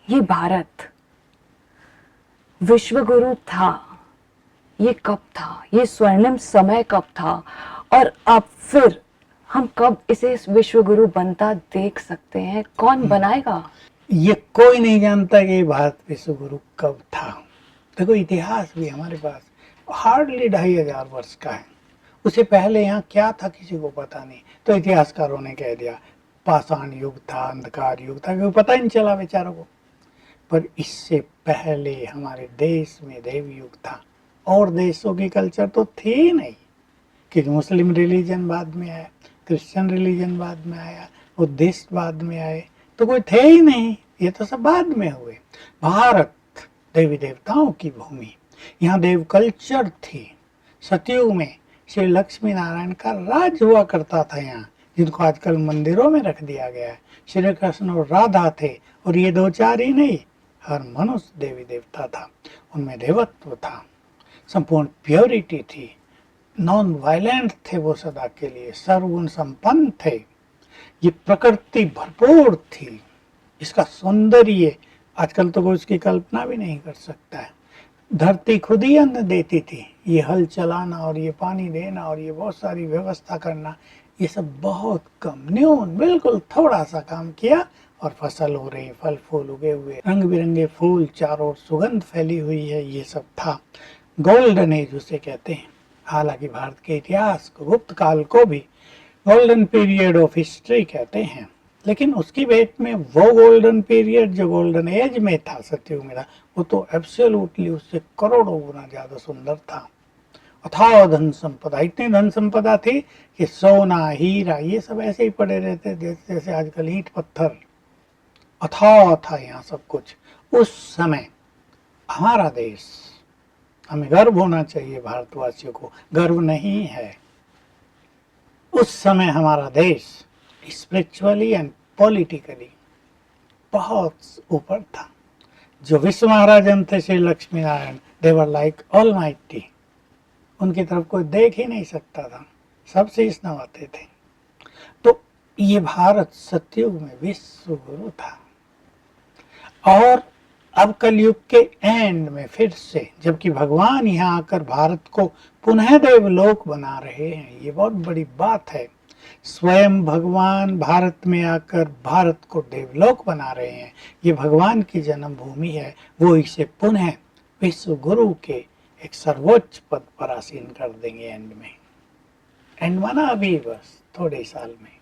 ये भारत विश्वगुरु था, ये कब था, ये स्वर्णिम समय कब था, और अब फिर हम कब इसे विश्वगुरु बनता देख सकते हैं? कौन बनाएगा? ये कोई नहीं जानता कि भारत विश्वगुरु कब था। देखो इतिहास भी हमारे पास हार्डली 2500 वर्ष का है। उससे पहले यहाँ क्या था किसी को पता नहीं, तो इतिहासकारों ने कह दिया पाषाण युग था, अंधकार युग था, क्योंकि पता ही नहीं चला बेचारों को। पर इससे पहले हमारे देश में देव युग था, और देशों की कल्चर तो थी ही नहीं, क्योंकि मुस्लिम रिलीजन बाद में आया, क्रिश्चियन रिलीजन बाद में आया, बुद्धिस्ट बाद में आए, तो कोई थे ही नहीं, ये तो सब बाद में हुए। भारत देवी देवताओं की भूमि, यहाँ देव कल्चर थी। सतयुग में श्री लक्ष्मी नारायण का राज हुआ करता था यहाँ, जिनको आजकल मंदिरों में रख दिया गया है। श्री कृष्ण और राधा थे, और ये दो चार ही नहीं, हर मनुष्य देवी देवता था, उनमें देवत्व था, संपूर्ण प्योरिटी थी, नॉन वायलेंट थे वो सदा के लिए, सर्वगुण संपन्न थे, ये प्रकृति भरपूर थी, इसका सौंदर्य आजकल तो कोई उसकी कल्पना भी नहीं कर सकता है। धरती खुद ही अन्न देती थी, ये हल चलाना और ये पानी देना और ये बहुत सारी व्यवस्था करना, ये सब बहुत कम, न्यून, बिल्कुल थोड़ा सा काम किया और फसल हो रही, फल फूल उगे हुए, रंग बिरंगे फूल, चारों ओर सुगंध फैली हुई है, ये सब था। गोल्डन एज उसे कहते हैं। हालांकि भारत के इतिहास को, गुप्त काल को भी गोल्डन पीरियड ऑफ हिस्ट्री कहते हैं, लेकिन उसकी भेंट में वो गोल्डन पीरियड जो गोल्डन एज में था, सतयुग में था, वो तो एब्सोल्युटली उससे करोड़ों गुना ज्यादा सुंदर था। अथाह धन संपदा, इतनी धन संपदा थी कि सोना हीरा ये सब ऐसे ही पड़े रहते जैसे जैसे आजकल ईंट पत्थर। अथाह था यहाँ सब कुछ। उस समय हमारा देश, हमें गर्व होना चाहिए, भारतवासियों को गर्व नहीं है, उस समय हमारा देश स्पिरिचुअली एंड पॉलिटिकली बहुत ऊपर था। जो विश्व महाराजन थे श्री लक्ष्मी नारायण, दे वर लाइक ऑलमाइटी, उनकी तरफ कोई देख ही नहीं सकता था, सबसे शीश नवाते थे। तो ये भारत सतयुग में विश्व गुरु था, और अब कलयुग के एंड में फिर से, जबकि भगवान यहाँ आकर भारत को पुनः देवलोक बना रहे हैं, ये बहुत बड़ी बात है। स्वयं भगवान भारत में आकर भारत को देवलोक बना रहे हैं, ये भगवान की जन्मभूमि है, वो इसे पुनः विश्व गुरु के एक सर्वोच्च पद पर आसीन कर देंगे एंड में। एंड माना अभी बस थोड़े साल में।